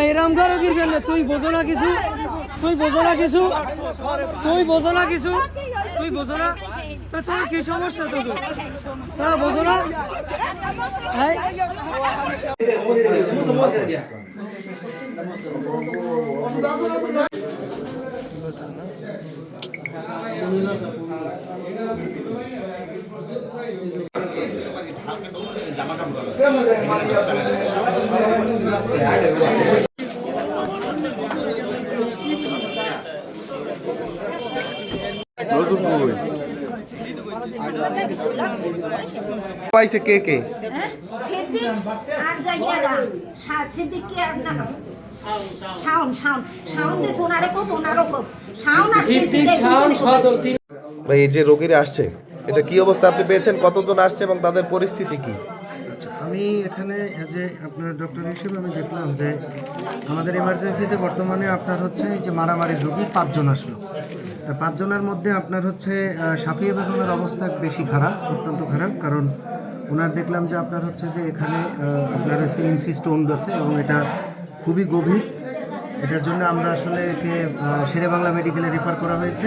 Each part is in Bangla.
এরম ধরো কিরবেন না, তুই বোঝো না কিছু, তুই বোঝো না কিছু, তুই বোঝো না কিছু, তুই বোঝো না, তো তোর কি সমস্যা তোর, তোরা বোঝো না? হ্যাঁ পাইছে কে কে? সিদ্দিক আর জায়গাটা সিদ্দিক কি না শাওন শাওন শাওন দে ফোনারে কো ফোনারো কো শাওন আর সিদ্দিক ভাই এই যে রোগীরা আসছে, এটা কি অবস্থা আপনি পেয়েছেন? কতজন আসছে এবং তাদের পরিস্থিতি কি? আমি এখানে যে আপনার ডক্টর হিসেবে আমি দেখলাম যে আমাদের এমার্জেন্সিতে বর্তমানে আপনার হচ্ছে এই যে মারামারি রোগী 5 জন আসলো। তা 5 জনের মধ্যে আপনার হচ্ছে সাফিয়া বেগমের অবস্থা বেশি খারাপ, অত্যন্ত খারাপ। কারণ ওনার দেখলাম যে আপনার হচ্ছে যে এখানে আপনার হচ্ছে ইনসি স্টোন আছে এবং এটা খুবই গভীর। এটার জন্য আমরা আসলে একে শেরে বাংলা মেডিকেলে রেফার করা হয়েছে।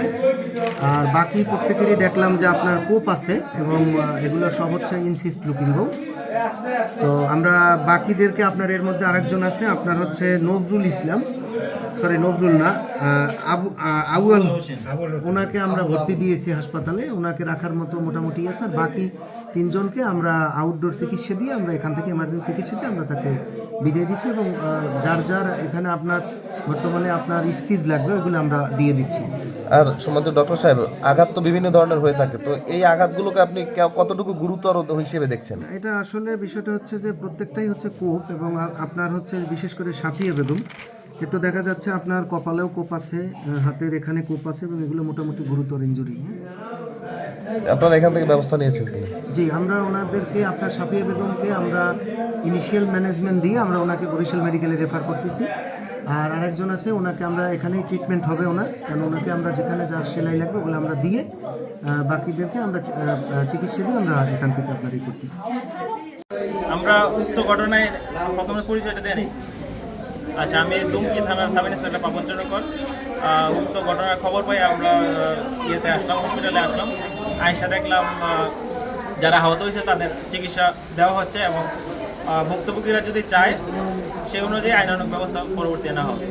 আর বাকি প্রত্যেকেরই দেখলাম যে আপনার কোপ আছে এবং এগুলো সব হচ্ছে ইনসিস্ট লুকিং গো। তো আমরা বাকিদেরকে আপনার এর মধ্যে আরেকজন আছে আপনার হচ্ছে নজরুল ইসলাম, সরি নজরুল না, আউয়াল হোসেন, ওনাকে আমরা ভর্তি দিয়েছি হাসপাতালে। ওনাকে রাখার মতো মোটামুটি আছে। আর বাকি 3 জনকে আমরা আউটডোর চিকিৎসা দিয়ে আমরা এখান থেকে এমার্জেন্সি চিকিৎসা দিয়ে আমরা তাকে বিদায় দিচ্ছি এবং যার যার এখানে আপনার বর্তমানে আপনার স্টিচ লাগবে ওইগুলো আমরা দিয়ে দিচ্ছি। আর সম্মানিত ডক্টর সাহেব, আঘাত তো বিভিন্ন ধরনের হয়ে থাকে, তো এই আঘাতগুলোকে আপনি কতটুকু গুরুতর হিসেবে দেখছেন? এটা আসলে বিষয়টা হচ্ছে যে প্রত্যেকটাই হচ্ছে কোপ এবং আপনার হচ্ছে বিশেষ করে সাফিয়া বেগম তো দেখা যাচ্ছে আপনার কপালেও কোপ আছে, হাতের এখানে কোপ আছে এবং এগুলো মোটামুটি গুরুতর ইনজুরি। আপনারা এখান থেকে ব্যবস্থা নিয়েছেন কি? জি, আমরা ওনাদেরকে আপনার সাফিয়া বেগমকে আমরা ইনিশিয়াল ম্যানেজমেন্ট দিয়ে আমরা ওনাকে বরিশাল মেডিকেলে রেফার করতেছি। আর আরেকজন আছে, ওনাকে আমরা এখানেই ট্রিটমেন্ট হবে ওনার, কারণ ওনাকে আমরা যেখানে যার সেলাই লাগবে ওগুলো আমরা দিয়ে বাকিদেরকে আমরা চিকিৎসা দিয়ে আমরা এখান থেকে আপনার করতেছি। আমরা উক্ত ঘটনায় প্রথমে পরিচয়টা দেয়। আচ্ছা, আমি দুমকি থানার সাব ইন্সপেক্টর পাপন চন্দ্রকর। উক্ত ঘটনার খবর পাই আমরা ইয়েতে আসলাম, হসপিটালে আসলাম। আয়সা দেখলাম যারা আহত হয়েছে তাদের চিকিৎসা দেওয়া হচ্ছে এবং ভুক্তভোগীরা যদি চায় সেই অনুযায়ী আইনানুগ ব্যবস্থা পরবর্তী নেওয়া হবে।